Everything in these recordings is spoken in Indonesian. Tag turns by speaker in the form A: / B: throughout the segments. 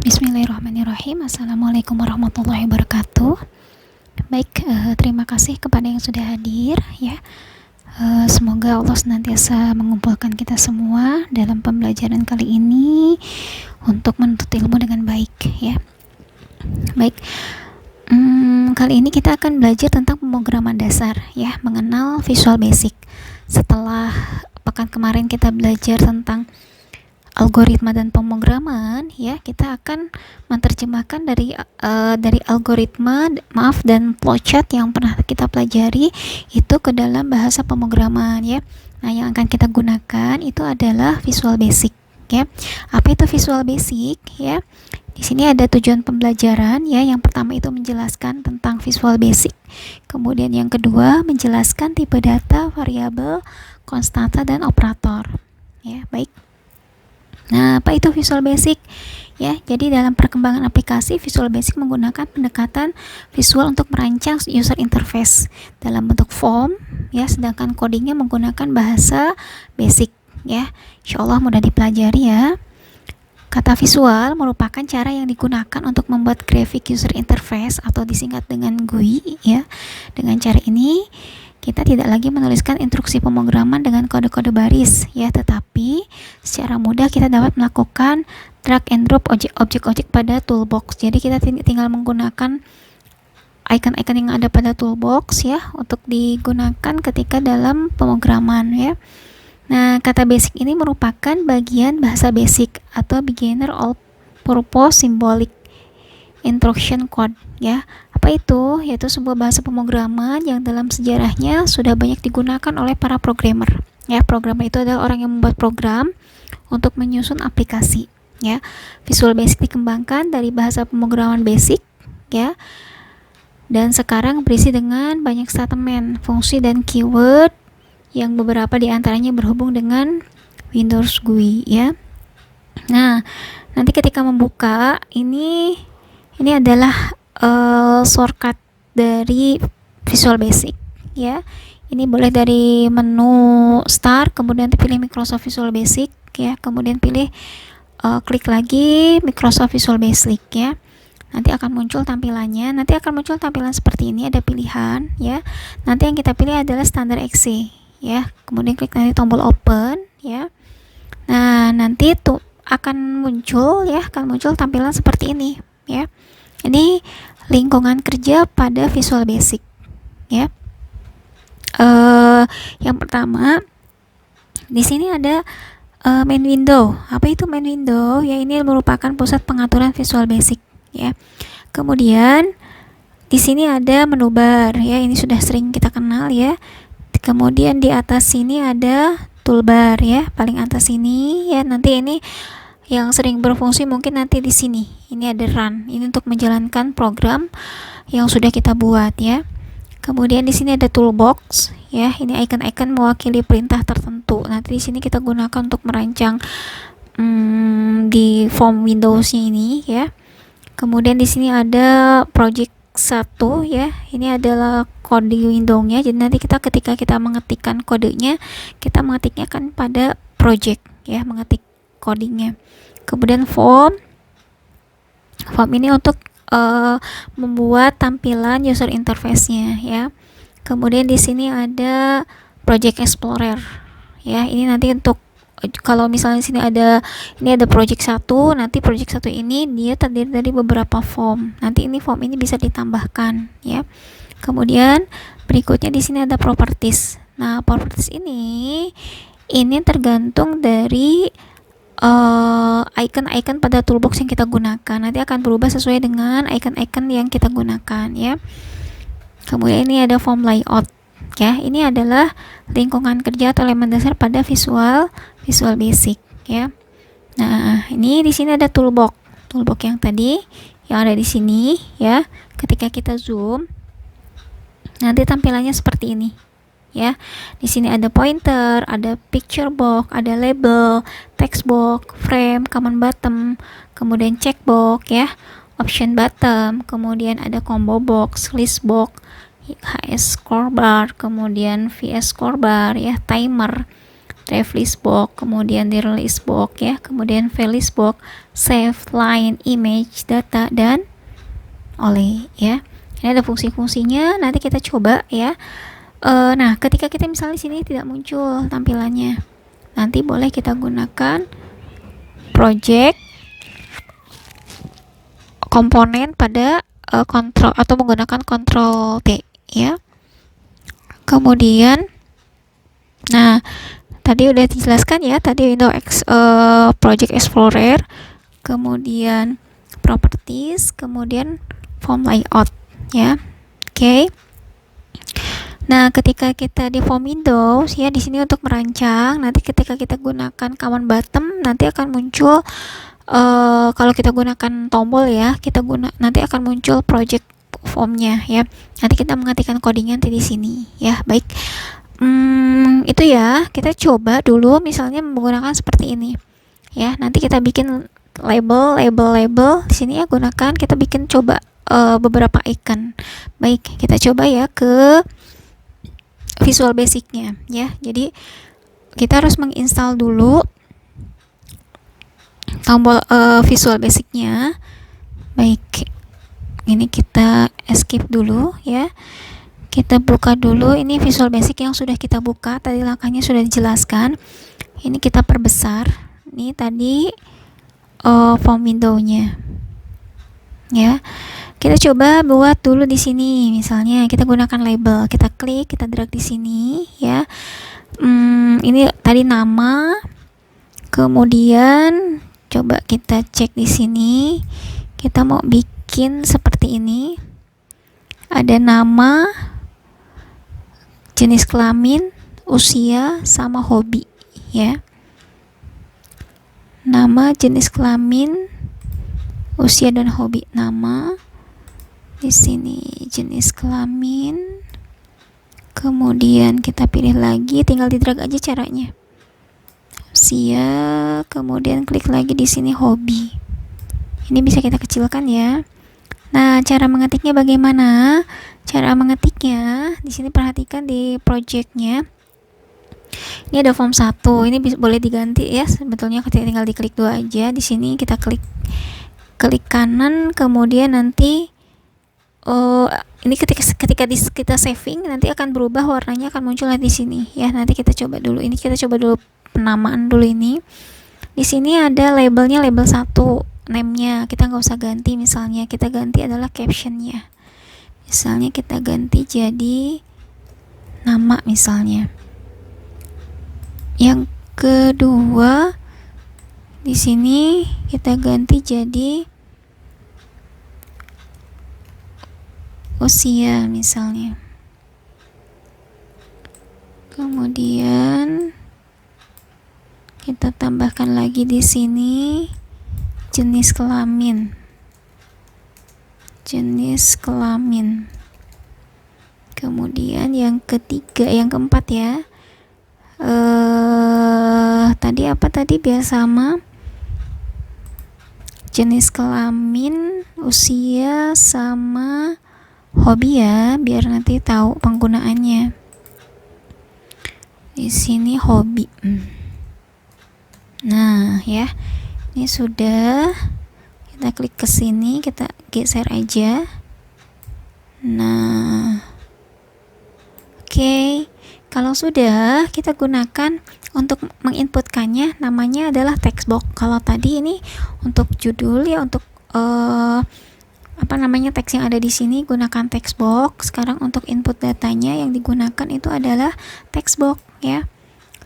A: Bismillahirrahmanirrahim. Assalamualaikum warahmatullahi wabarakatuh. Baik, terima kasih kepada yang sudah hadir ya. Semoga Allah senantiasa mengumpulkan kita semua dalam pembelajaran kali ini untuk menuntut ilmu dengan baik ya. Baik, kali ini kita akan belajar tentang pemrograman dasar ya, mengenal Visual Basic. Setelah pekan kemarin kita belajar tentang algoritma dan pemrograman ya, kita akan menerjemahkan dari algoritma dan flowchart yang pernah kita pelajari itu ke dalam bahasa pemrograman ya. Nah, yang akan kita gunakan itu adalah Visual Basic ya. Apa itu Visual Basic ya? Di sini ada tujuan pembelajaran ya. Yang pertama itu menjelaskan tentang Visual Basic. Kemudian yang kedua menjelaskan tipe data, variabel, konstanta dan operator. Ya, baik. Nah, apa itu Visual Basic? Ya, jadi dalam perkembangan aplikasi, Visual Basic menggunakan pendekatan visual untuk merancang user interface dalam bentuk form, ya, sedangkan codingnya menggunakan bahasa basic, ya. Insyaallah mudah dipelajari ya. Kata visual merupakan cara yang digunakan untuk membuat graphic user interface atau disingkat dengan GUI, ya. Dengan cara ini kita tidak lagi menuliskan instruksi pemrograman dengan kode-kode baris ya, tetapi secara mudah kita dapat melakukan drag and drop objek-objek pada toolbox. Jadi kita tinggal menggunakan icon-icon yang ada pada toolbox ya untuk digunakan ketika dalam pemrograman ya. Nah, kata basic ini merupakan bagian bahasa basic atau beginner all purpose symbolic instruction code ya. Apa itu? Yaitu sebuah bahasa pemrograman yang dalam sejarahnya sudah banyak digunakan oleh para programmer. Ya, programmer itu adalah orang yang membuat program untuk menyusun aplikasi. Ya, Visual Basic dikembangkan dari bahasa pemrograman basic. Ya, dan sekarang berisi dengan banyak statement, fungsi dan keyword yang beberapa diantaranya berhubung dengan Windows GUI. Ya, nah nanti ketika membuka ini adalah shortcut dari Visual Basic ya. Ini boleh dari menu Start, kemudian pilih Microsoft Visual Basic ya, kemudian pilih klik lagi Microsoft Visual Basic ya. Nanti akan muncul tampilannya, nanti akan muncul tampilan seperti ini, ada pilihan ya. Nanti yang kita pilih adalah standar exe ya, kemudian klik nanti tombol open ya. Nah, nanti tuh akan muncul tampilan seperti ini ya. Ini lingkungan kerja pada Visual Basic ya. Yang pertama di sini ada main window. Apa itu main window? Ya, ini merupakan pusat pengaturan Visual Basic ya. Kemudian di sini ada menu bar ya, ini sudah sering kita kenal ya. Kemudian di atas sini ada toolbar ya, paling atas ini ya. Nanti ini yang sering berfungsi mungkin nanti di sini. Ini ada run. Ini untuk menjalankan program yang sudah kita buat ya. Kemudian di sini ada toolbox ya. Ini icon-icon mewakili perintah tertentu. Nanti di sini kita gunakan untuk merancang di form Windows-nya ini ya. Kemudian di sini ada project 1 ya. Ini adalah kode window-nya. Jadi nanti ketika kita mengetikkan kodenya, kita mengetiknya kan pada project ya, mengetik codingnya. Kemudian form ini untuk membuat tampilan user interface-nya ya. Kemudian di sini ada project explorer ya. Ini nanti untuk kalau misalnya di sini ada project 1, nanti project 1 ini dia terdiri dari beberapa form. Nanti ini form ini bisa ditambahkan ya. Kemudian berikutnya di sini ada properties. Nah, properties ini tergantung dari icon-icon pada toolbox yang kita gunakan. Nanti akan berubah sesuai dengan icon-icon yang kita gunakan ya. Kemudian ini ada form layout ya. Ini adalah lingkungan kerja atau elemen dasar pada Visual Basic ya. Nah, ini di sini ada toolbox yang tadi yang ada di sini ya. Ketika kita zoom nanti tampilannya seperti ini ya. Di sini ada pointer, ada picture box, ada label, text box, frame, command button, kemudian checkbox ya, option button, kemudian ada combo box, list box, HS score bar, kemudian VS score bar ya, timer, drive list box, kemudian di release box ya, kemudian file list box, save line, image, data, dan oleh ya. Ini ada fungsi-fungsinya, nanti kita coba ya. Nah, ketika kita misalnya sini tidak muncul tampilannya, nanti boleh kita gunakan project komponen pada kontrol atau menggunakan Ctrl T ya. Kemudian, nah tadi udah dijelaskan ya, tadi Windows Project Explorer, kemudian properties, kemudian form layout ya. Oke. Nah, ketika kita di form Windows ya, di sini untuk merancang, nanti ketika kita gunakan command button nanti akan muncul kalau kita gunakan tombol ya, nanti akan muncul project formnya ya. Nanti kita mengetikkan codingnya nanti di sini ya. Baik. Itu ya, kita coba dulu misalnya menggunakan seperti ini. Ya, nanti kita bikin label di sini ya, gunakan kita bikin coba beberapa icon. Baik, kita coba ya ke Visual Basicnya ya. Jadi kita harus menginstal dulu tombol Visual Basicnya. Baik, ini kita escape dulu ya. Kita buka dulu ini Visual Basic yang sudah kita buka, tadi langkahnya sudah dijelaskan. Ini kita perbesar. Ini tadi form window-nya ya. Kita coba buat dulu di sini, misalnya kita gunakan label, kita klik, kita drag di sini ya. Ini tadi nama, kemudian coba kita cek di sini, kita mau bikin seperti ini, ada nama, jenis kelamin, usia, sama hobi ya. Nama, jenis kelamin, usia, dan hobi. Nama di sini jenis kelamin, kemudian kita pilih lagi, tinggal di drag aja caranya, usia, kemudian klik lagi di sini hobi. Ini bisa kita kecilkan ya. Nah, cara mengetiknya bagaimana? Cara mengetiknya di sini perhatikan di projectnya. Ini ada form 1, ini boleh diganti ya. Sebetulnya tinggal diklik 2 aja. Di sini kita klik kanan, kemudian nanti ini ketika kita saving nanti akan berubah warnanya, akan muncul di sini ya. Nanti kita coba dulu. Ini kita coba dulu penamaan dulu ini. Di sini ada labelnya, label 1, name-nya kita nggak usah ganti, misalnya kita ganti adalah caption-nya. Misalnya kita ganti jadi nama misalnya. Yang kedua di sini kita ganti jadi usia misalnya. Kemudian kita tambahkan lagi di sini jenis kelamin. Kemudian yang keempat ya. Tadi apa tadi? Biar sama. Jenis kelamin, usia, sama hobi ya, biar nanti tahu penggunaannya. Di sini hobi. Nah, ya. Ini sudah. Kita klik ke sini, kita geser aja. Nah. Oke. Kalau sudah, kita gunakan untuk menginputkannya, namanya adalah text box. Kalau tadi ini untuk judul ya, untuk teks yang ada di sini gunakan text box. Sekarang untuk input datanya yang digunakan itu adalah text box ya.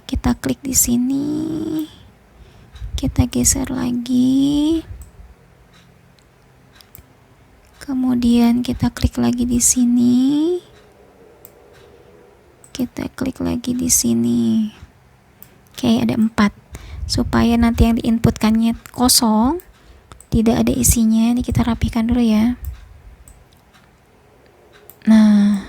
A: Kita klik di sini, kita geser lagi, kemudian kita klik lagi di sini, kita klik lagi di sini. Oke, ada 4 supaya nanti yang diinputkannya kosong, tidak ada isinya. Ini kita rapihkan dulu ya. Nah,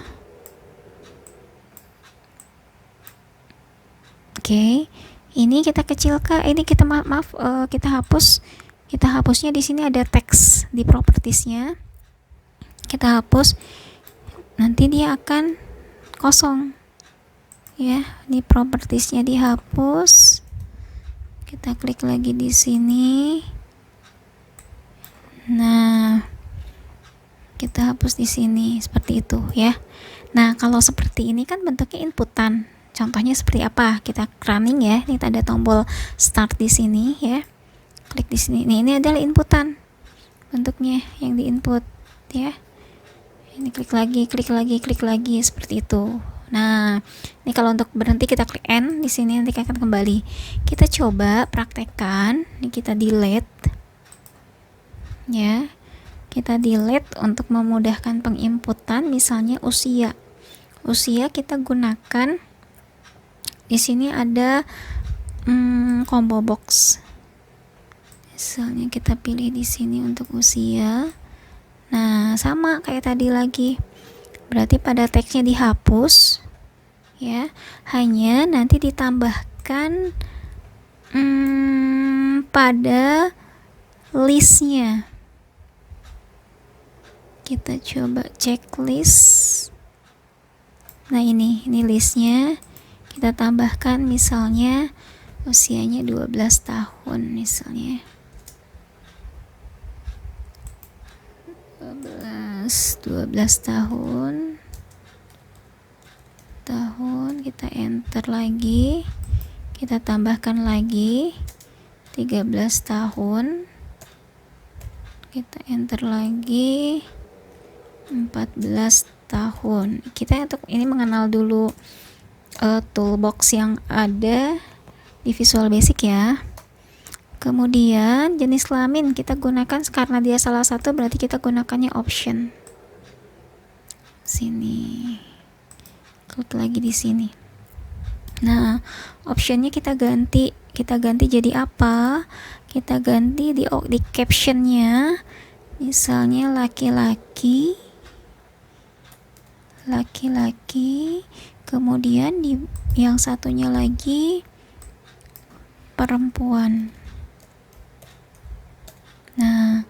A: oke, ini kita kecilkan, ini kita kita hapus. Kita hapusnya di sini ada teks di propertiesnya. Kita hapus, nanti dia akan kosong ya. Di propertiesnya dihapus. Kita klik lagi di sini. Nah, kita hapus di sini seperti itu ya. Nah, kalau seperti ini kan bentuknya inputan. Contohnya seperti apa? Kita running ya. Ini ada tombol start di sini ya. Klik di sini. Ini adalah inputan. Bentuknya yang diinput ya. Ini klik lagi seperti itu. Nah, ini kalau untuk berhenti kita klik N di sini, nanti akan kembali. Kita coba praktekkan. Ini kita delete ya. Kita delete untuk memudahkan penginputan, misalnya usia. Usia kita gunakan di sini ada combo box. Misalnya kita pilih di sini untuk usia. Nah, sama kayak tadi lagi. Berarti pada teksnya dihapus ya, hanya nanti ditambahkan pada listnya. Kita coba checklist. Nah, ini listnya. Kita tambahkan misalnya usianya 12 tahun misalnya. 12 tahun kita enter lagi, kita tambahkan lagi 13 tahun, kita enter lagi 14 tahun. Kita untuk ini mengenal dulu toolbox yang ada di Visual Basic ya. Kemudian jenis kelamin kita gunakan karena dia salah satu, berarti kita gunakannya option. Sini. Klik lagi di sini. Nah, optionnya kita ganti jadi apa? Kita ganti di captionnya. Misalnya laki-laki. Kemudian di yang satunya lagi perempuan. Nah,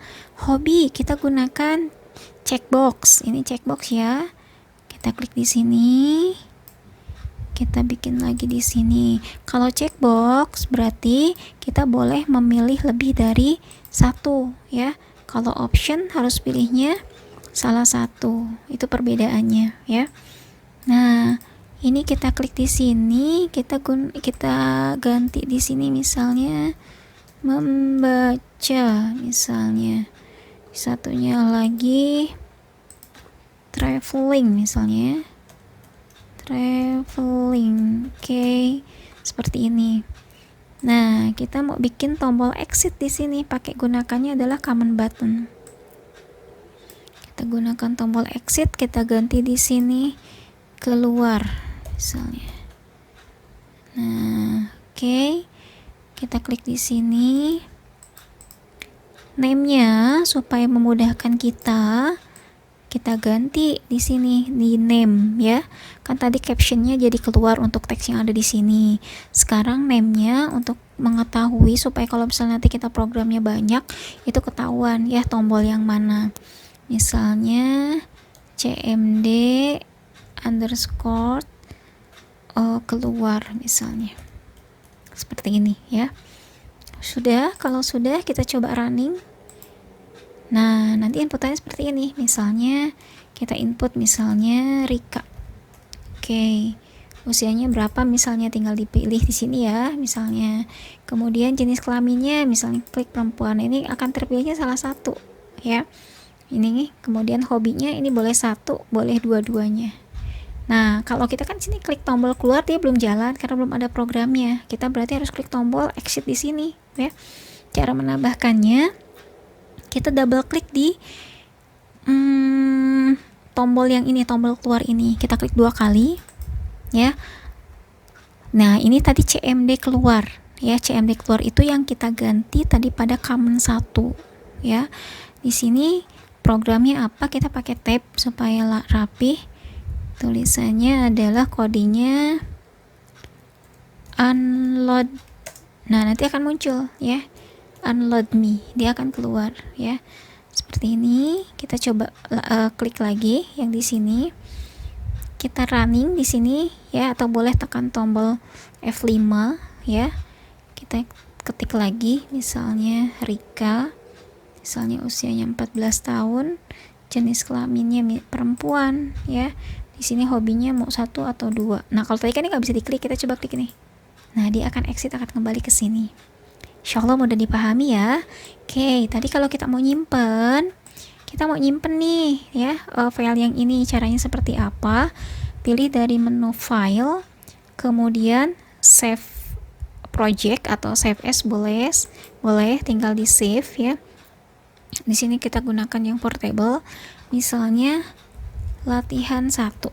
A: hobi kita gunakan checkbox. Ini checkbox ya. Kita klik di sini. Kita bikin lagi di sini. Kalau checkbox berarti kita boleh memilih lebih dari satu ya. Kalau option harus pilihnya salah satu. Itu perbedaannya ya. Nah, ini kita klik di sini, kita ganti di sini misalnya membaca misalnya. Satunya lagi traveling misalnya. Traveling. Oke. Seperti ini. Nah, kita mau bikin tombol exit di sini, pakai gunakannya adalah command button. Kita gunakan tombol exit, kita ganti di sini keluar misalnya. Nah, oke. Kita klik di sini. Name-nya supaya memudahkan kita ganti di sini di name ya. Kan tadi caption-nya jadi keluar untuk teks yang ada di sini. Sekarang name-nya untuk mengetahui supaya kalau misalnya nanti kita programnya banyak, itu ketahuan ya tombol yang mana. Misalnya cmd underscore keluar misalnya. Seperti ini ya. Sudah, kalau sudah kita coba running. Nah, nanti inputannya seperti ini. Misalnya kita input misalnya Rika. Oke. Usianya berapa misalnya tinggal dipilih di sini ya, misalnya. Kemudian jenis kelaminnya misalnya klik perempuan. Ini akan terpilihnya salah satu ya. Ini kemudian hobinya ini boleh satu, boleh dua-duanya. Nah, kalau kita kan sini klik tombol keluar dia belum jalan karena belum ada programnya. Kita berarti harus klik tombol exit di sini ya. Cara menambahkannya kita double klik di tombol yang ini, tombol keluar ini. Kita klik 2 kali ya. Nah, ini tadi cmd keluar ya. CMD keluar itu yang kita ganti tadi pada command 1 ya. Di sini programnya apa? Kita pakai tab supaya rapih. Tulisannya adalah kodenya unload. Nah, nanti akan muncul ya. Unload me, dia akan keluar ya. Seperti ini. Kita coba klik lagi yang di sini. Kita running di sini ya, atau boleh tekan tombol F5 ya. Kita ketik lagi misalnya Rika misalnya usianya 14 tahun, jenis kelaminnya perempuan ya. Di sini hobinya mau 1 atau 2. Nah, kalau tadi kan ini nggak bisa diklik, kita coba klik nih. Nah, dia akan exit, akan kembali ke sini. Insyaallah mudah dipahami ya. Oke, tadi kalau kita mau nyimpen nih ya, file yang ini caranya seperti apa? Pilih dari menu file, kemudian save project atau save as boleh tinggal di save ya. Di sini kita gunakan yang portable, misalnya latihan 1.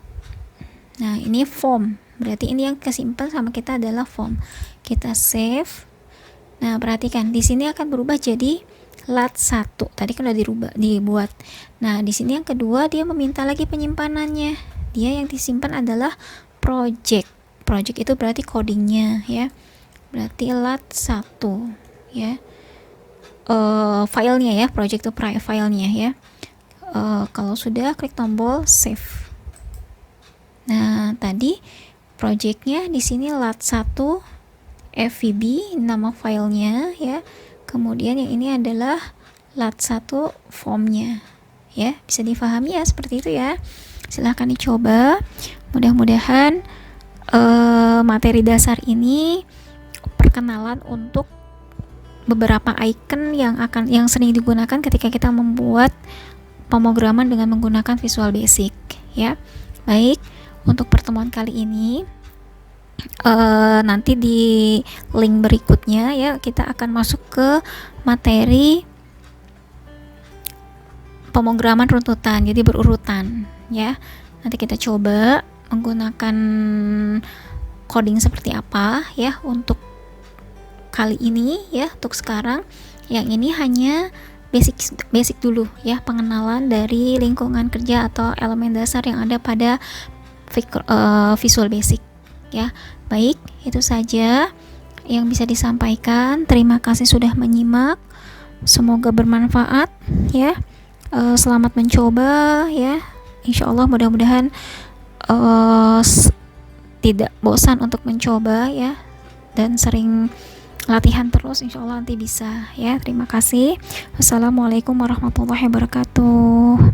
A: Nah, ini form, berarti ini yang kesimpan sama kita adalah form. Kita save. Nah, perhatikan di sini akan berubah jadi lat 1. Tadi kan udah dibuat. Nah, di sini yang kedua dia meminta lagi penyimpanannya. Dia yang disimpan adalah project. Project itu berarti codingnya ya. Berarti lat 1 ya. Filenya ya, project itu filenya ya. Kalau sudah, klik tombol save. Nah, tadi projectnya di sini lat 1 FVB nama filenya ya. Kemudian yang ini adalah lat 1 formnya ya. Bisa difahami ya, seperti itu ya. Silahkan dicoba. Mudah-mudahan materi dasar ini perkenalan untuk beberapa icon yang sering digunakan ketika kita membuat pemrograman dengan menggunakan Visual Basic ya. Baik, untuk pertemuan kali ini nanti di link berikutnya ya kita akan masuk ke materi pemrograman runtutan, jadi berurutan ya. Nanti kita coba menggunakan coding seperti apa ya untuk kali ini ya. Untuk sekarang yang ini hanya basic dulu ya, pengenalan dari lingkungan kerja atau elemen dasar yang ada pada Visual Basic ya. Baik, itu saja yang bisa disampaikan. Terima kasih sudah menyimak, semoga bermanfaat ya. Selamat mencoba ya. Insyaallah mudah-mudahan tidak bosan untuk mencoba ya, dan sering latihan terus, insyaallah nanti bisa ya. Terima kasih. Wassalamualaikum warahmatullahi wabarakatuh.